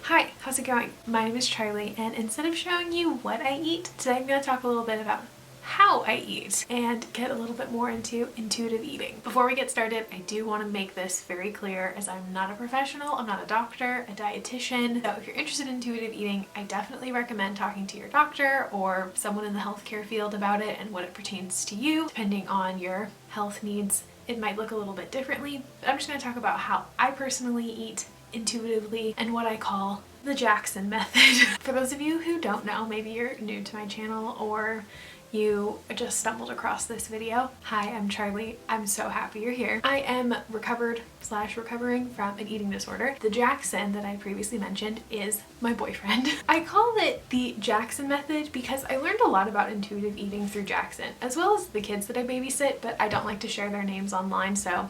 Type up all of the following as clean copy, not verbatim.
Hi, how's it going? My name is Charlie, and instead of showing you what I eat, today I'm going to talk a little bit about how I eat and get a little bit more into intuitive eating. Before we get started, I do want to make this very clear as I'm not a professional, I'm not a doctor, a dietitian. So if you're interested in intuitive eating, I definitely recommend talking to your doctor or someone in the healthcare field about it and what it pertains to you. Depending on your health needs, it might look a little bit differently, but I'm just going to talk about how I personally eat intuitively and what I call the Jackson method. For those of you who don't know, maybe you're new to my channel or you just stumbled across this video. Hi, I'm Charlie. I'm so happy you're here. I am recovering from an eating disorder. The Jackson that I previously mentioned is my boyfriend. I call it the Jackson method because I learned a lot about intuitive eating through Jackson, as well as the kids that I babysit, but I don't like to share their names online, so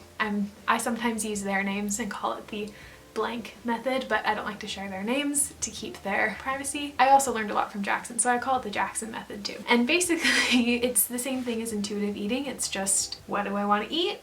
I sometimes use their names and call it the blank method, but I don't like to share their names to keep their privacy. I also learned a lot from Jackson, so I call it the Jackson method too. And basically it's the same thing as intuitive eating. It's just, what do I want to eat?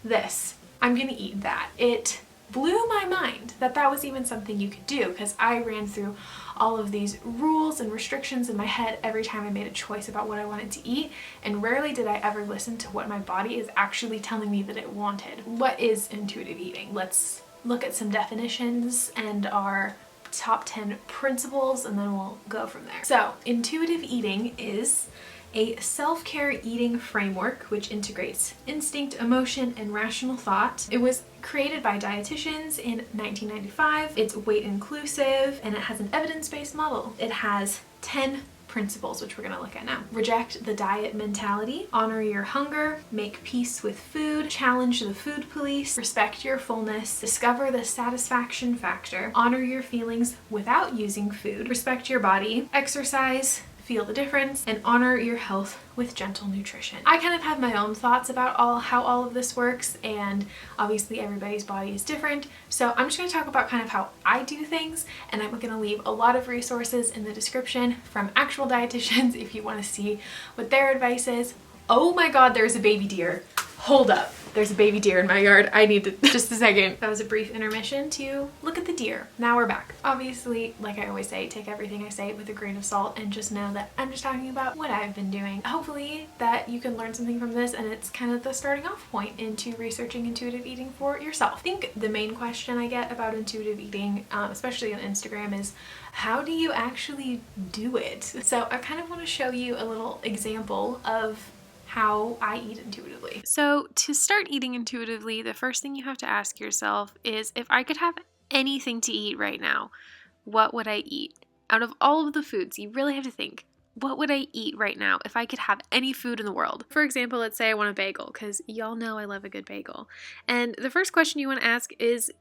This. I'm gonna eat that. It blew my mind that that was even something you could do, because I ran through all of these rules and restrictions in my head every time I made a choice about what I wanted to eat, and rarely did I ever listen to what my body is actually telling me that it wanted. What is intuitive eating? Let's look at some definitions and our top 10 principles, and then we'll go from there. So, intuitive eating is a self-care eating framework which integrates instinct, emotion, and rational thought. It was created by dietitians in 1995. It's weight inclusive, and it has an evidence-based model. It has 10 principles, which we're going to look at now. Reject the diet mentality, honor your hunger, make peace with food, challenge the food police, respect your fullness, discover the satisfaction factor, honor your feelings without using food, respect your body, exercise, feel the difference, and honor your health with gentle nutrition. I kind of have my own thoughts about how all of this works, and obviously everybody's body is different, so I'm just going to talk about kind of how I do things, and I'm going to leave a lot of resources in the description from actual dietitians if you want to see what their advice is. Oh my god, there's a baby deer. Hold up. There's a baby deer in my yard. I need to just a second. That was a brief intermission to look at the deer. Now we're back. Obviously, like I always say, take everything I say with a grain of salt and just know that I'm just talking about what I've been doing. Hopefully that you can learn something from this, and it's kind of the starting off point into researching intuitive eating for yourself. I think the main question I get about intuitive eating, especially on Instagram, is how do you actually do it? So I kind of want to show you a little example of how I eat intuitively. So to start eating intuitively, the first thing you have to ask yourself is, if I could have anything to eat right now, what would I eat? Out of all of the foods, you really have to think, what would I eat right now if I could have any food in the world? For example, let's say I want a bagel, because y'all know I love a good bagel. And the first question you want to ask is,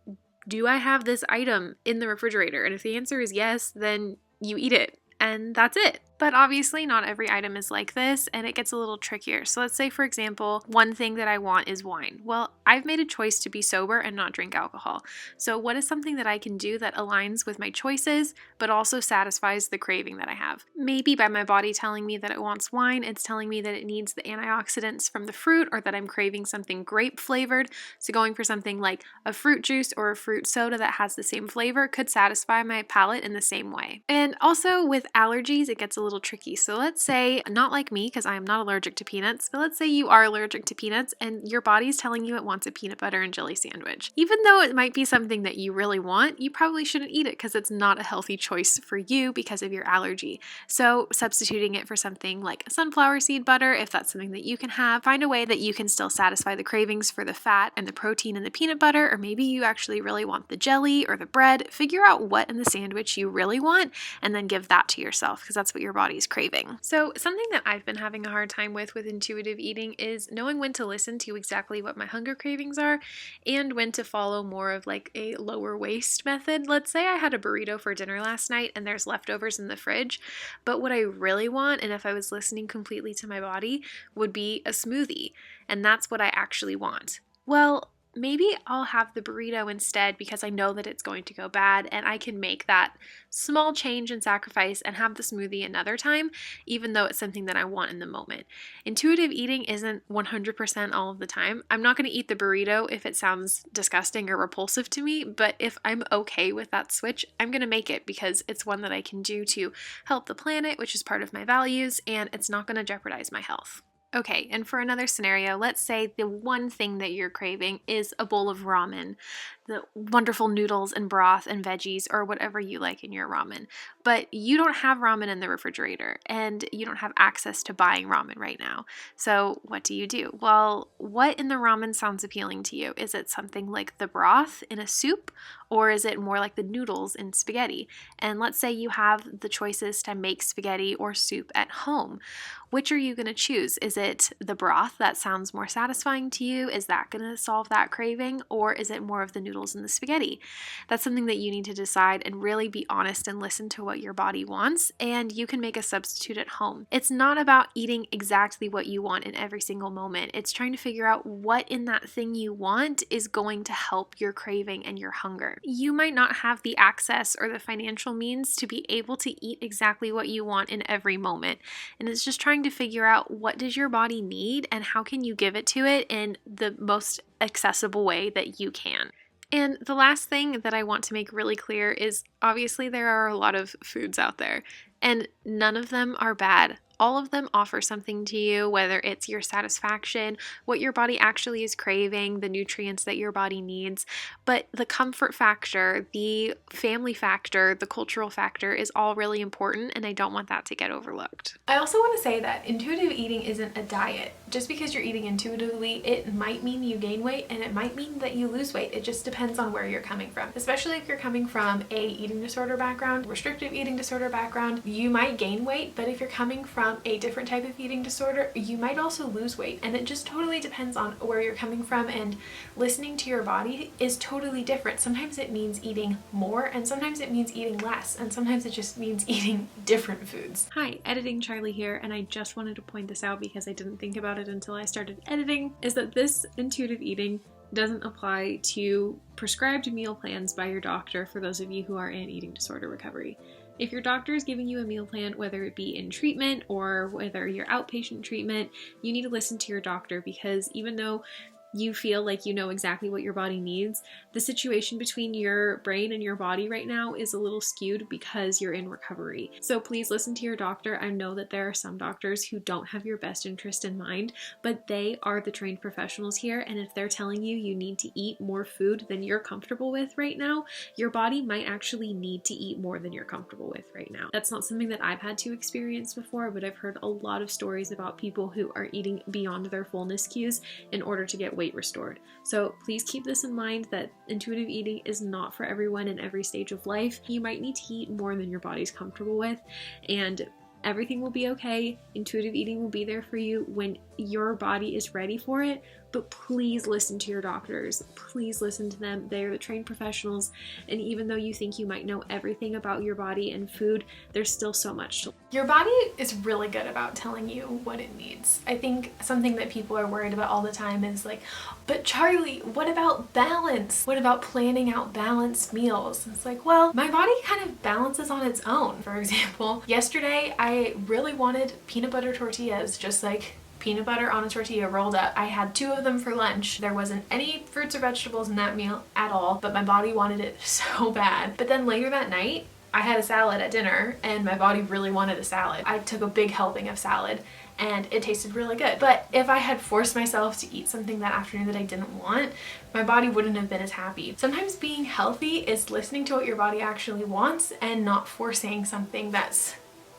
do I have this item in the refrigerator? And if the answer is yes, then you eat it. And that's it. But obviously not every item is like this, and it gets a little trickier. So let's say, for example, one thing that I want is wine. Well, I've made a choice to be sober and not drink alcohol. So what is something that I can do that aligns with my choices, but also satisfies the craving that I have? Maybe by my body telling me that it wants wine, it's telling me that it needs the antioxidants from the fruit, or that I'm craving something grape flavored. So going for something like a fruit juice or a fruit soda that has the same flavor could satisfy my palate in the same way. And also with allergies, it gets a little tricky. So let's say, not like me, because I am not allergic to peanuts, but let's say you are allergic to peanuts and your body's telling you it wants a peanut butter and jelly sandwich. Even though it might be something that you really want, you probably shouldn't eat it because it's not a healthy choice for you because of your allergy. So substituting it for something like sunflower seed butter, if that's something that you can have, find a way that you can still satisfy the cravings for the fat and the protein in the peanut butter, or maybe you actually really want the jelly or the bread. Figure out what in the sandwich you really want and then give that to yourself, because that's what your body's craving. So something that I've been having a hard time with intuitive eating is knowing when to listen to exactly what my hunger cravings are and when to follow more of like a lower waste method. Let's say I had a burrito for dinner last night and there's leftovers in the fridge, but what I really want, and if I was listening completely to my body, would be a smoothie, and that's what I actually want. Well, maybe I'll have the burrito instead because I know that it's going to go bad and I can make that small change and sacrifice and have the smoothie another time, even though it's something that I want in the moment. Intuitive eating isn't 100% all of the time. I'm not going to eat the burrito if it sounds disgusting or repulsive to me, but if I'm okay with that switch, I'm going to make it because it's one that I can do to help the planet, which is part of my values, and it's not going to jeopardize my health. Okay, and for another scenario, let's say the one thing that you're craving is a bowl of ramen, the wonderful noodles and broth and veggies or whatever you like in your ramen, but you don't have ramen in the refrigerator and you don't have access to buying ramen right now. So what do? Well, what in the ramen sounds appealing to you? Is it something like the broth in a soup, or is it more like the noodles in spaghetti? And let's say you have the choices to make spaghetti or soup at home. Which are you going to choose? Is it the broth that sounds more satisfying to you? Is that going to solve that craving? Or is it more of the noodles and the spaghetti? That's something that you need to decide and really be honest and listen to what your body wants, and you can make a substitute at home. It's not about eating exactly what you want in every single moment. It's trying to figure out what in that thing you want is going to help your craving and your hunger. You might not have the access or the financial means to be able to eat exactly what you want in every moment, and it's just trying to figure out what does your body need and how can you give it to it in the most accessible way that you can. And the last thing that I want to make really clear is obviously there are a lot of foods out there and none of them are bad. All of them offer something to you, whether it's your satisfaction, what your body actually is craving, the nutrients that your body needs. But the comfort factor, the family factor, the cultural factor is all really important, and I don't want that to get overlooked. I also want to say that intuitive eating isn't a diet. Just because you're eating intuitively, it might mean you gain weight and it might mean that you lose weight. It just depends on where you're coming from. Especially if you're coming from a eating disorder background, restrictive eating disorder background, you might gain weight, but if you're coming from a different type of eating disorder, you might also lose weight, and it just totally depends on where you're coming from, and listening to your body is totally different. Sometimes it means eating more, and sometimes it means eating less, and sometimes it just means eating different foods. Hi, Editing Charlie here, and I just wanted to point this out because I didn't think about it until I started editing, is that this intuitive eating doesn't apply to prescribed meal plans by your doctor for those of you who are in eating disorder recovery. If your doctor is giving you a meal plan, whether it be in treatment or whether you're outpatient treatment, you need to listen to your doctor, because even though you feel like you know exactly what your body needs, the situation between your brain and your body right now is a little skewed because you're in recovery. So please listen to your doctor. I know that there are some doctors who don't have your best interest in mind, but they are the trained professionals here, and if they're telling you you need to eat more food than you're comfortable with right now, your body might actually need to eat more than you're comfortable with right now. That's not something that I've had to experience before, but I've heard a lot of stories about people who are eating beyond their fullness cues in order to get weight restored. So please keep this in mind, that intuitive eating is not for everyone in every stage of life. You might need to eat more than your body's comfortable with, and everything will be okay. Intuitive eating will be there for you when your body is ready for it, but please listen to your doctors. Please listen to them. They are the trained professionals, and even though you think you might know everything about your body and food, there's still so much to learn. Your body is really good about telling you what it needs. I think something that people are worried about all the time is like, but Charlie, what about balance? What about planning out balanced meals? It's like, well, my body kind of balances on its own. For example, yesterday I really wanted peanut butter tortillas, just like peanut butter on a tortilla rolled up. I had 2 of them for lunch. There wasn't any fruits or vegetables in that meal at all, but my body wanted it so bad. But then later that night, I had a salad at dinner and my body really wanted a salad. I took a big helping of salad and it tasted really good. But if I had forced myself to eat something that afternoon that I didn't want, my body wouldn't have been as happy. Sometimes being healthy is listening to what your body actually wants and not forcing something that's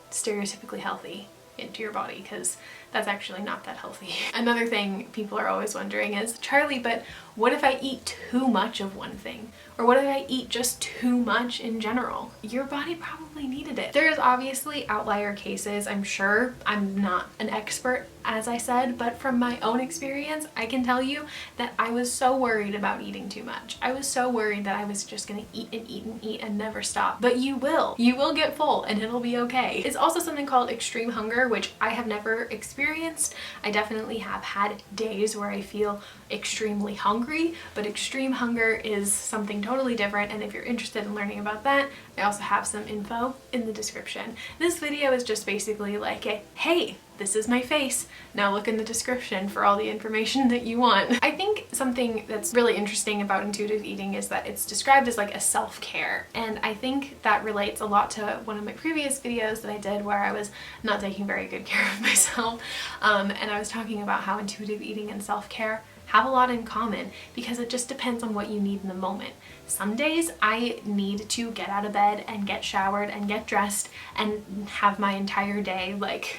stereotypically healthy into your body, because that's actually not that healthy. Another thing people are always wondering is, Charlie, but what if I eat too much of one thing? Or what if I eat just too much in general? Your body probably needed it. There's obviously outlier cases, I'm sure. I'm not an expert, as I said, but from my own experience, I can tell you that I was so worried about eating too much. I was so worried that I was just gonna eat and eat and eat and never stop. But you will. You will get full and it'll be okay. It's also something called extreme hunger, which I have never experienced experienced. I definitely have had days where I feel extremely hungry, but extreme hunger is something totally different, and if you're interested in learning about that, I also have some info in the description. This video is just basically like a, hey, this is my face, now look in the description for all the information that you want. I think something that's really interesting about intuitive eating is that it's described as like a self-care, and I think that relates a lot to one of my previous videos that I did where I was not taking very good care of myself, and I was talking about how intuitive eating and self-care have a lot in common because it just depends on what you need in the moment. Some days I need to get out of bed and get showered and get dressed and have my entire day like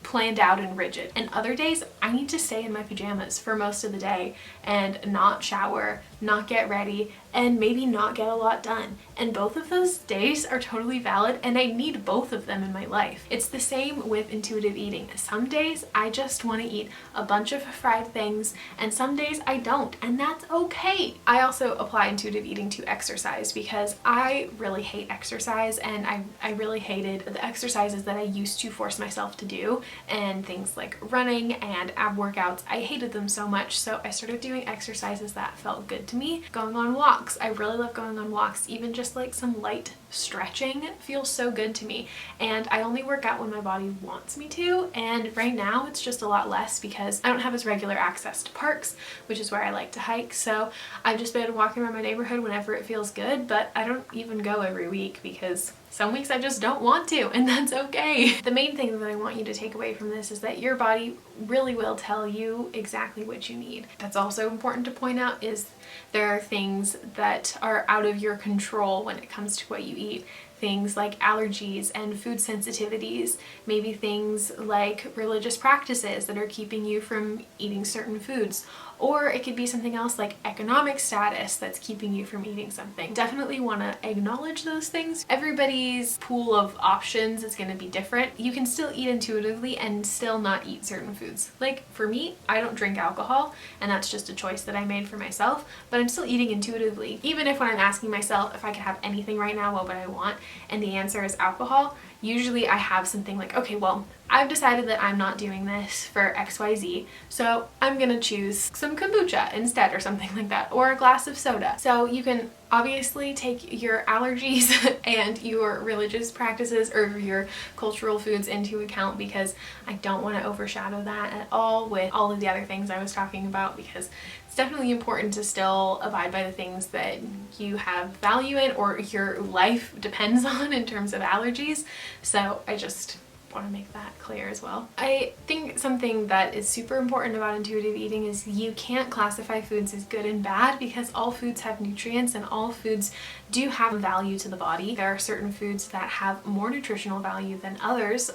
planned out and rigid, and other days I need to stay in my pajamas for most of the day and not shower, not get ready, and maybe not get a lot done. And both of those days are totally valid, and I need both of them in my life. It's the same with intuitive eating. Some days I just want to eat a bunch of fried things, and some days I don't, and that's okay. I also apply intuitive eating to exercise because I really hate exercise, and I really hated the exercises that I used to force myself to do, and things like running and ab workouts. I hated them so much, so I started doing exercises that felt good to me. Going on walks. I really love going on walks. Even just like some light stretching feels so good to me, and I only work out when my body wants me to, and right now it's just a lot less because I don't have as regular access to parks, which is where I like to hike, so I've just been walking around my neighborhood whenever it feels good, but I don't even go every week because some weeks I just don't want to, and that's okay. The main thing that I want you to take away from this is that your body really will tell you exactly what you need. That's also important to point out is there are things that are out of your control when it comes to what you eat. Things like allergies and food sensitivities, maybe things like religious practices that are keeping you from eating certain foods, or it could be something else like economic status that's keeping you from eating something. Definitely want to acknowledge those things. Everybody's pool of options is going to be different. You can still eat intuitively and still not eat certain foods. Like for me, I don't drink alcohol, and that's just a choice that I made for myself, but I'm still eating intuitively. Even if when I'm asking myself if I could have anything right now, what would I want? And the answer is alcohol, usually I have something like, okay, well, I've decided that I'm not doing this for XYZ, so I'm gonna choose some kombucha instead or something like that, or a glass of soda. So you can obviously take your allergies and your religious practices or your cultural foods into account, because I don't want to overshadow that at all with all of the other things I was talking about, because it's definitely important to still abide by the things that you have value in or your life depends on in terms of allergies. So I just want to make that clear as well. I think something that is super important about intuitive eating is you can't classify foods as good and bad, because all foods have nutrients and all foods do have value to the body. There are certain foods that have more nutritional value than others.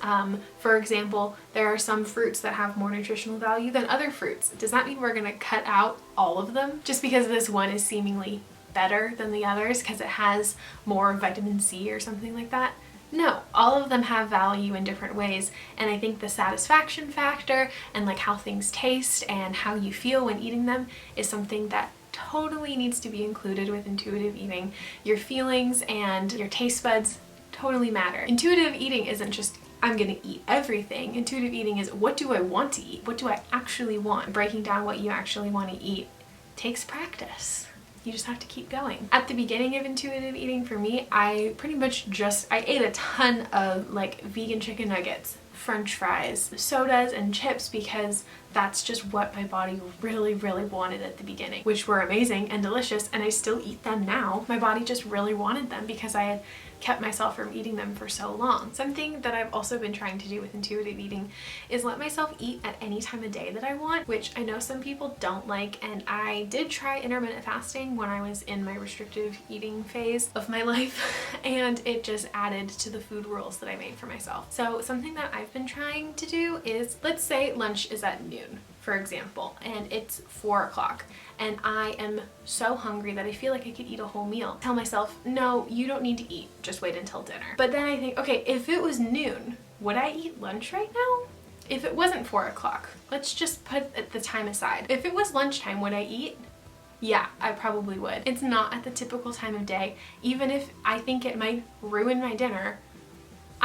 For example, there are some fruits that have more nutritional value than other fruits. Does that mean we're going to cut out all of them just because this one is seemingly better than the others because it has more vitamin C or something like that? No, all of them have value in different ways, and I think the satisfaction factor and like how things taste and how you feel when eating them is something that totally needs to be included with intuitive eating. Your feelings and your taste buds totally matter. Intuitive eating isn't just I'm gonna eat everything. Intuitive eating is what do I want to eat? What do I actually want? Breaking down what you actually want to eat takes practice. You just have to keep going. At the beginning of intuitive eating for me, I pretty much I ate a ton of like vegan chicken nuggets, french fries, sodas, and chips because that's just what my body really wanted at the beginning, which were amazing and delicious, and I still eat them now. My body just really wanted them because I had kept myself from eating them for so long. Something that I've also been trying to do with intuitive eating is let myself eat at any time of day that I want, which I know some people don't like, and I did try intermittent fasting when I was in my restrictive eating phase of my life, and it just added to the food rules that I made for myself. So something that I've been trying to do is, let's say lunch is at noon, for example, and it's 4 o'clock, and I am so hungry that I feel like I could eat a whole meal. Tell myself, no, you don't need to eat, just wait until dinner. But then I think, okay, if it was noon, would I eat lunch right now? If it wasn't 4 o'clock, let's just put the time aside. If it was lunchtime, would I eat? Yeah, I probably would. It's not at the typical time of day. Even if I think it might ruin my dinner,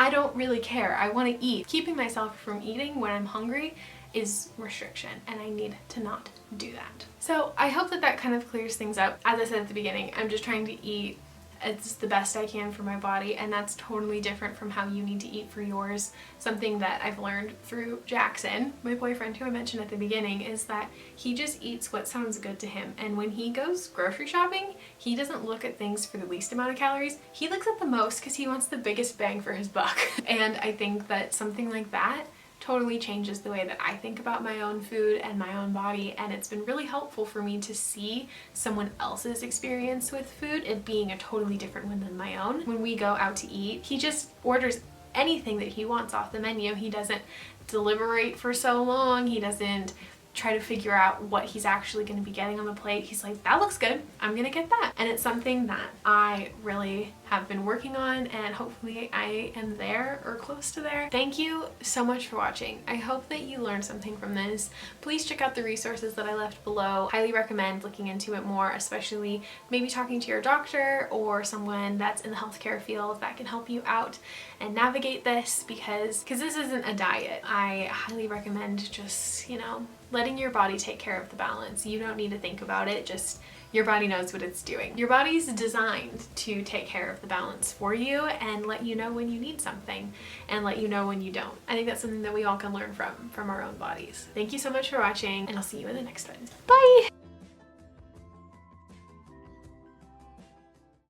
I don't really care. I want to eat. Keeping myself from eating when I'm hungry is restriction, and I need to not do that. So I hope that that kind of clears things up. As I said at the beginning, I'm just trying to eat it's the best I can for my body, and that's totally different from how you need to eat for yours. Something that I've learned through Jackson, my boyfriend who I mentioned at the beginning, is that he just eats what sounds good to him, and when he goes grocery shopping, he doesn't look at things for the least amount of calories. He looks at the most because he wants the biggest bang for his buck. And I think that something like that totally changes the way that I think about my own food and my own body, and it's been really helpful for me to see someone else's experience with food, it being a totally different one than my own. When we go out to eat, he just orders anything that he wants off the menu. He doesn't deliberate for so long. He doesn't try to figure out what he's actually going to be getting on the plate. He's like, that looks good, I'm gonna get that. And it's something that I really have been working on, and hopefully I am there or close to there. Thank you so much for watching. I hope that you learned something from this. Please check out the resources that I left below. Highly recommend looking into it more, especially maybe talking to your doctor or someone that's in the healthcare field that can help you out and navigate this, because this isn't a diet. I highly recommend just, you know, letting your body take care of the balance. You don't need to think about it, just your body knows what it's doing. Your body's designed to take care of the balance for you and let you know when you need something and let you know when you don't. I think that's something that we all can learn from our own bodies. Thank you so much for watching, and I'll see you in the next one. Bye!